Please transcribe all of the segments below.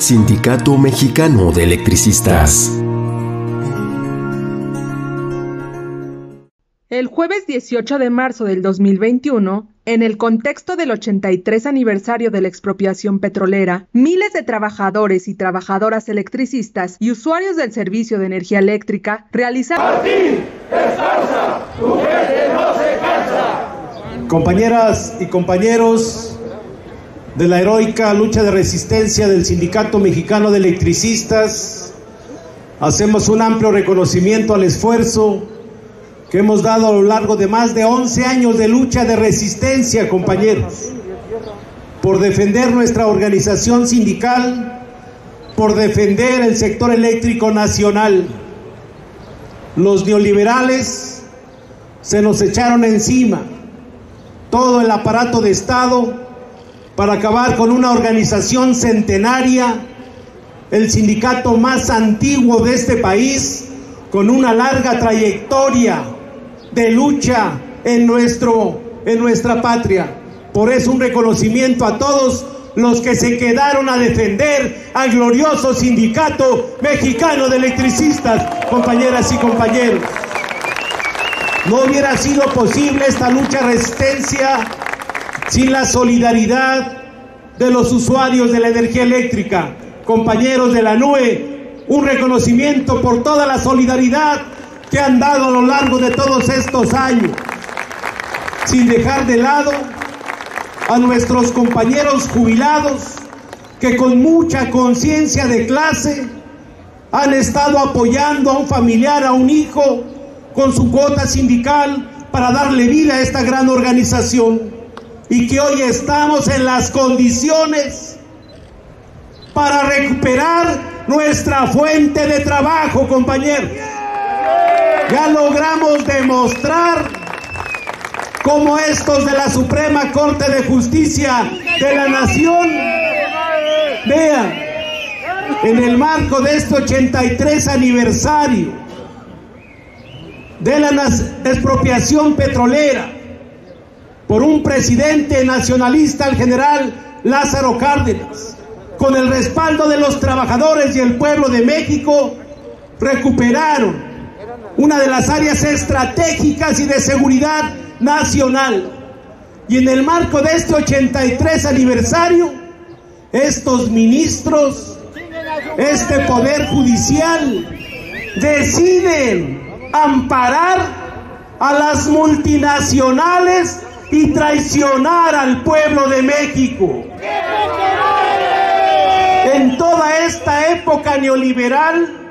Sindicato Mexicano de Electricistas. El jueves 18 de marzo del 2021, en el contexto del 83 aniversario de la expropiación petrolera, miles de trabajadores y trabajadoras electricistas y usuarios del servicio de energía eléctrica realizaron... ¡Martín, descansa! ¡Tu gente no se cansa! Compañeras y compañeros de la heroica lucha de resistencia del Sindicato Mexicano de Electricistas, hacemos un amplio reconocimiento al esfuerzo que hemos dado a lo largo de más de 11 años de lucha de resistencia, compañeros, por defender nuestra organización sindical, por defender el sector eléctrico nacional. Los neoliberales se nos echaron encima todo el aparato de Estado para acabar con una organización centenaria, el sindicato más antiguo de este país, con una larga trayectoria de lucha en nuestra patria. Por eso un reconocimiento a todos los que se quedaron a defender al glorioso Sindicato Mexicano de Electricistas, compañeras y compañeros. No hubiera sido posible esta lucha de resistencia sin la solidaridad de los usuarios de la energía eléctrica. Compañeros de la NUE, un reconocimiento por toda la solidaridad que han dado a lo largo de todos estos años, sin dejar de lado a nuestros compañeros jubilados que con mucha conciencia de clase han estado apoyando a un familiar, a un hijo, con su cuota sindical para darle vida a esta gran organización, y que hoy estamos en las condiciones para recuperar nuestra fuente de trabajo, compañeros. Ya logramos demostrar cómo estos de la Suprema Corte de Justicia de la Nación, vean, en el marco de este 83 aniversario de la expropiación petrolera por un presidente nacionalista, el general Lázaro Cárdenas, con el respaldo de los trabajadores y el pueblo de México, recuperaron una de las áreas estratégicas y de seguridad nacional. Y en el marco de este 83 aniversario, estos ministros, este poder judicial, deciden amparar a las multinacionales y traicionar al pueblo de México. En toda esta época neoliberal,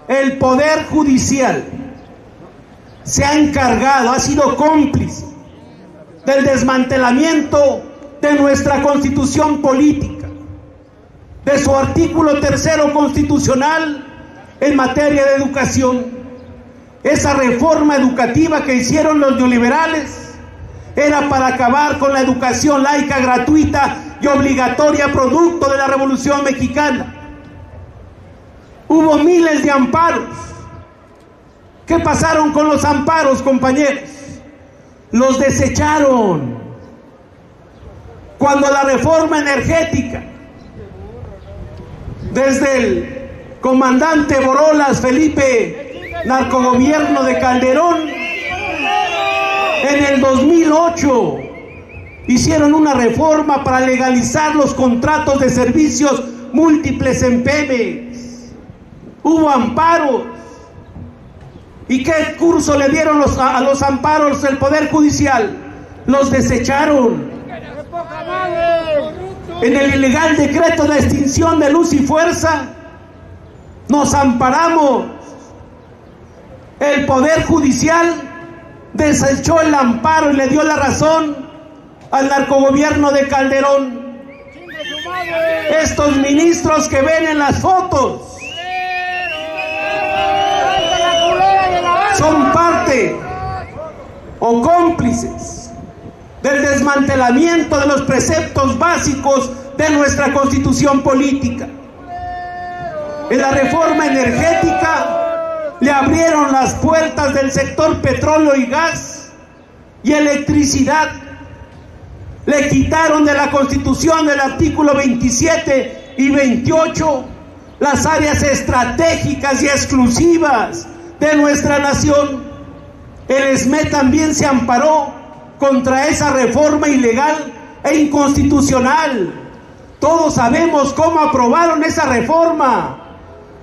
el Poder Judicial se ha encargado, ha sido cómplice del desmantelamiento de nuestra Constitución política, de su artículo 3º constitucional en materia de educación. Esa reforma educativa que hicieron los neoliberales era para acabar con la educación laica, gratuita y obligatoria, producto de la Revolución Mexicana. Hubo miles de amparos. ¿Qué pasaron con los amparos, compañeros? Los desecharon. Cuando la reforma energética, desde el comandante Borolas, Felipe, narcogobierno de Calderón, en el 2008 hicieron una reforma para legalizar los contratos de servicios múltiples en Pemex. Hubo amparos. ¿Y qué curso le dieron a los amparos del Poder Judicial? Los desecharon. En el ilegal decreto de extinción de luz y fuerza, nos amparamos. El Poder Judicial desechó el amparo y le dio la razón al narcogobierno de Calderón. Estos ministros que ven en las fotos son parte o cómplices del desmantelamiento de los preceptos básicos de nuestra Constitución política. En la reforma energética le abrieron las puertas del sector petróleo y gas y electricidad. Le quitaron de la Constitución el artículo 27 y 28, las áreas estratégicas y exclusivas de nuestra nación. El SME también se amparó contra esa reforma ilegal e inconstitucional. Todos sabemos cómo aprobaron esa reforma.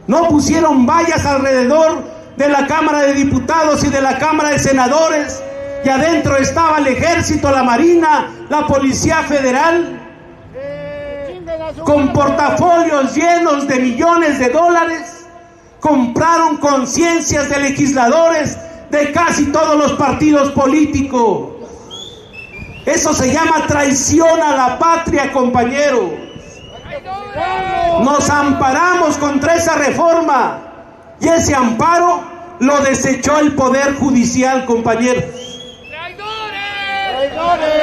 No pusieron vallas alrededor de la Cámara de Diputados y de la Cámara de Senadores, y adentro estaba el Ejército, la Marina, la Policía Federal, con portafolios llenos de millones de dólares. Compraron conciencias de legisladores de casi todos los partidos políticos. Eso se llama traición a la patria, compañeros. Nos amparamos contra esa reforma y ese amparo lo desechó el Poder Judicial, compañeros.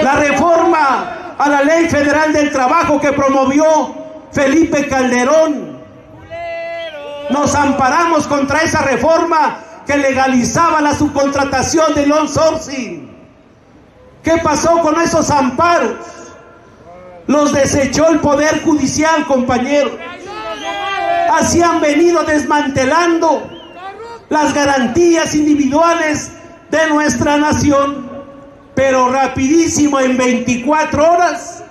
La reforma a la Ley Federal del Trabajo que promovió Felipe Calderón, nos amparamos contra esa reforma que legalizaba la subcontratación del outsourcing. ¿Qué pasó con esos amparos? Los desechó el Poder Judicial, compañeros. Así han venido desmantelando las garantías individuales de nuestra nación, pero rapidísimo, en 24 horas,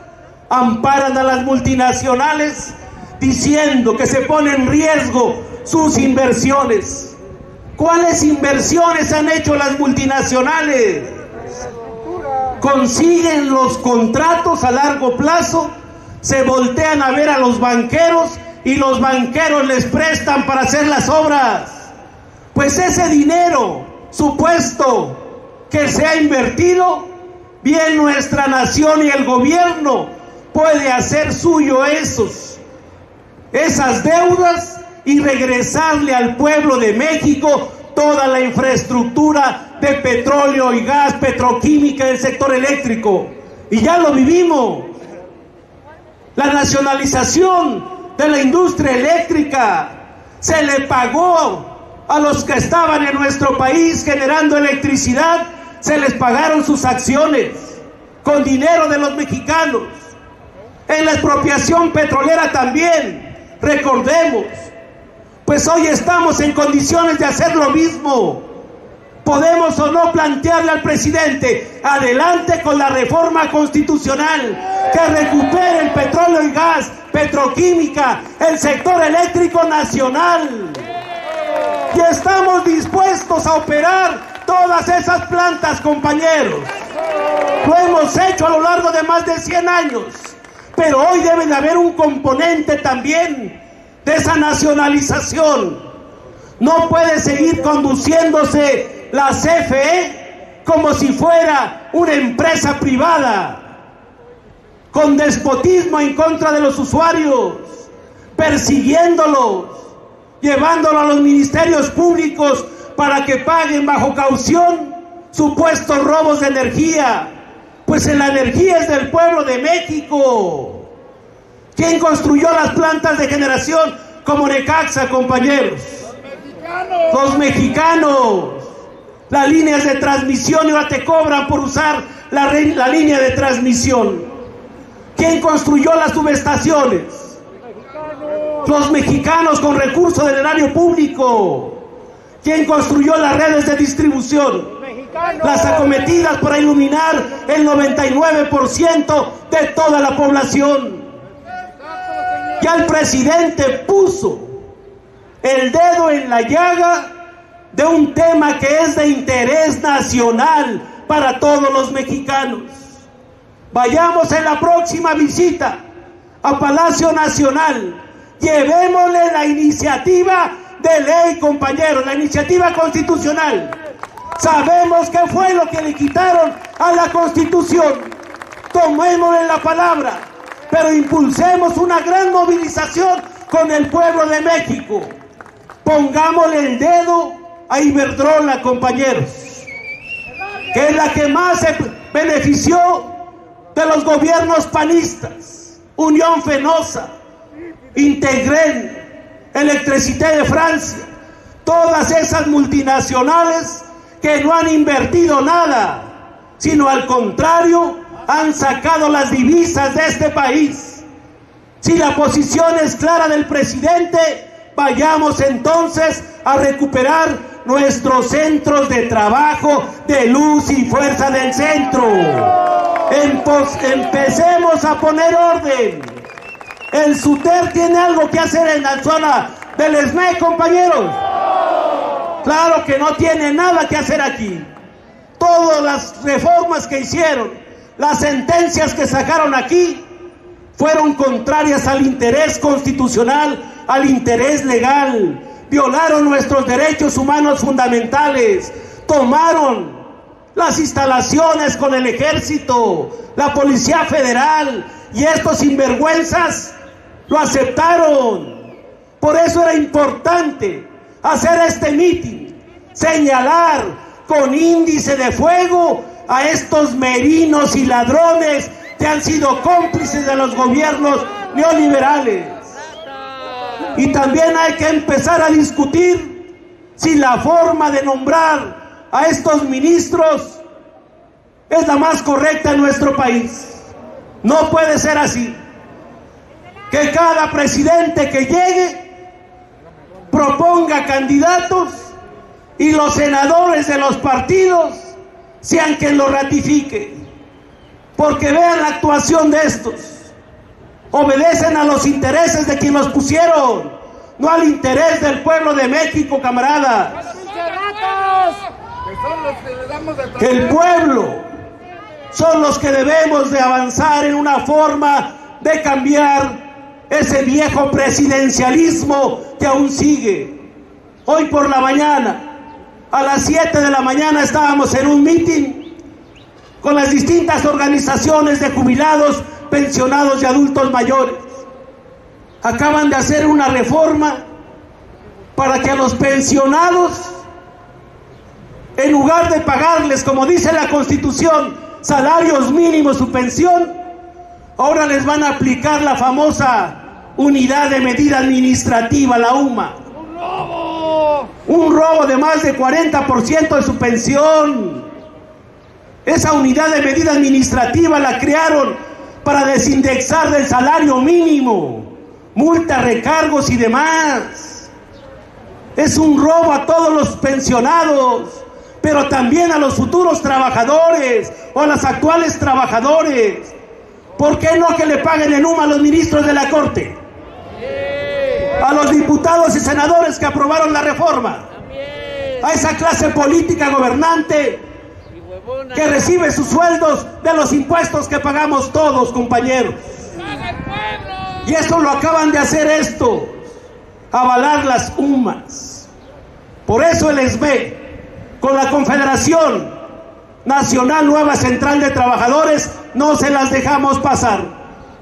amparan a las multinacionales diciendo que se pone en riesgo sus inversiones. ¿Cuáles inversiones han hecho las multinacionales? Consiguen los contratos a largo plazo, se voltean a ver a los banqueros y los banqueros les prestan para hacer las obras. Pues ese dinero supuesto que se ha invertido, bien nuestra nación y el gobierno puede hacer suyo esas deudas y regresarle al pueblo de México toda la infraestructura de petróleo y gas, petroquímica del sector eléctrico. Y ya lo vivimos. La nacionalización de la industria eléctrica, se le pagó a los que estaban en nuestro país generando electricidad, se les pagaron sus acciones con dinero de los mexicanos. En la expropiación petrolera también, recordemos. Pues hoy estamos en condiciones de hacer lo mismo. Podemos o no plantearle al presidente, adelante con la reforma constitucional, que recupere el petróleo y gas, petroquímica, el sector eléctrico nacional. Y estamos dispuestos a operar todas esas plantas, compañeros. Lo hemos hecho a lo largo de más de 100 años, pero hoy debe de haber un componente también de esa nacionalización. No puede seguir conduciéndose la CFE como si fuera una empresa privada, con despotismo en contra de los usuarios, persiguiéndolos, llevándolos a los ministerios públicos para que paguen bajo caución supuestos robos de energía. Pues la energía es del pueblo de México. ¿Quién construyó las plantas de generación como Necaxa, compañeros? Los mexicanos. Las líneas de transmisión, y ahora te cobran por usar la línea de transmisión. ¿Quién construyó las subestaciones? Los mexicanos, con recursos del erario público. ¿Quién construyó las redes de distribución? Las acometidas para iluminar el 99% de toda la población. Ya el presidente puso el dedo en la llaga de un tema que es de interés nacional para todos los mexicanos. Vayamos en la próxima visita a Palacio Nacional, llevémosle la iniciativa de ley, compañeros, la iniciativa constitucional. Sabemos qué fue lo que le quitaron a la Constitución, tomémosle la palabra, pero impulsemos una gran movilización con el pueblo de México. Pongámosle el dedo a Iberdrola, compañeros, que es la que más se benefició de los gobiernos panistas. Unión Fenosa, Integren, Electricité de Francia, todas esas multinacionales que no han invertido nada, sino al contrario, han sacado las divisas de este país. Si la posición es clara del presidente, vayamos entonces a recuperar nuestros centros de trabajo de luz y fuerza del centro. Empecemos a poner orden. El SUTER tiene algo que hacer en la zona del ESME, compañeros. Claro que no tiene nada que hacer aquí. Todas las reformas que hicieron, las sentencias que sacaron aquí, fueron contrarias al interés constitucional, al interés legal. Violaron nuestros derechos humanos fundamentales. Tomaron las instalaciones con el ejército, la Policía Federal, y estos sinvergüenzas lo aceptaron. Por eso era importante hacer este mitin, señalar con índice de fuego a estos merinos y ladrones que han sido cómplices de los gobiernos neoliberales. Y también hay que empezar a discutir si la forma de nombrar a estos ministros es la más correcta en nuestro país. No puede ser así, que cada presidente que llegue proponga candidatos y los senadores de los partidos sean quien lo ratifique. Porque vean la actuación de estos. Obedecen a los intereses de quien los pusieron, no al interés del pueblo de México, camaradas. El pueblo son los que debemos de avanzar en una forma de cambiar ese viejo presidencialismo que aún sigue. Hoy por la mañana, a las 7 de la mañana, estábamos en un mitin con las distintas organizaciones de jubilados, pensionados y adultos mayores. Acaban de hacer una reforma para que a los pensionados, en lugar de pagarles, como dice la Constitución, salarios mínimos, su pensión, ahora les van a aplicar la famosa unidad de medida administrativa, la UMA. Un robo de más de 40% de su pensión. Esa unidad de medida administrativa la crearon para desindexar del salario mínimo, multas, recargos y demás. Es un robo a todos los pensionados, pero también a los futuros trabajadores o a los actuales trabajadores. ¿Por qué no que le paguen en UMA a los ministros de la Corte? A los diputados y senadores que aprobaron la reforma. A esa clase política gobernante que recibe sus sueldos de los impuestos que pagamos todos, compañeros. Y eso lo acaban de hacer estos, avalar las UMAs. Por eso el ESME, con la Confederación Nacional Nueva Central de Trabajadores, no se las dejamos pasar.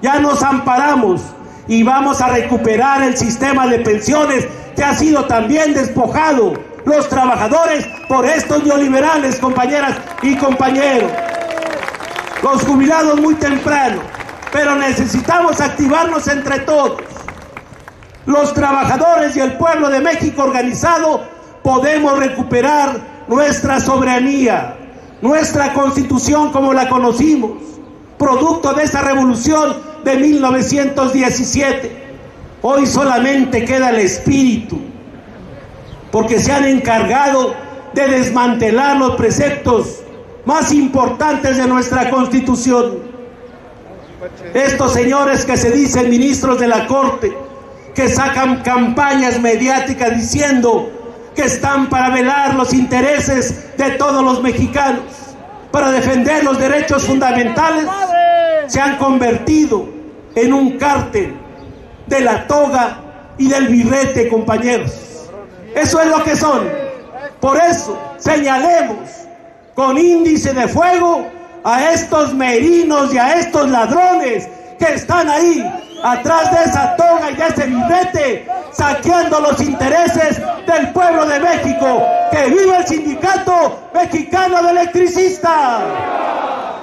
Ya nos amparamos y vamos a recuperar el sistema de pensiones que ha sido también despojado los trabajadores por estos neoliberales, compañeras y compañeros. Los jubilados muy temprano, pero necesitamos activarnos entre todos. Los trabajadores y el pueblo de México organizado podemos recuperar nuestra soberanía, nuestra Constitución como la conocimos, producto de esa revolución de 1917. Hoy solamente queda el espíritu, porque se han encargado de desmantelar los preceptos más importantes de nuestra Constitución. Estos señores que se dicen ministros de la Corte, que sacan campañas mediáticas diciendo que están para velar los intereses de todos los mexicanos, para defender los derechos fundamentales, se han convertido en un cártel de la toga y del birrete, compañeros. Eso es lo que son. Por eso señalemos con índice de fuego a estos merinos y a estos ladrones que están ahí atrás de esa toga y de ese birrete, saqueando los intereses del pueblo de México. ¡Que viva el Sindicato Mexicano de Electricistas!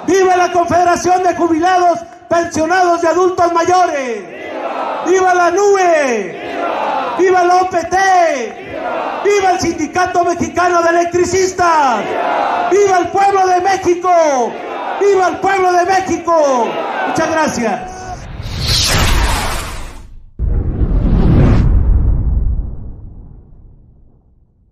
¡Viva la Confederación de Jubilados, Pensionados y Adultos Mayores! ¡Viva la NUE! ¡Viva la OPT! ¡Viva el Sindicato Mexicano de Electricistas! ¡Viva el pueblo de México! ¡Viva el pueblo de México! Muchas gracias.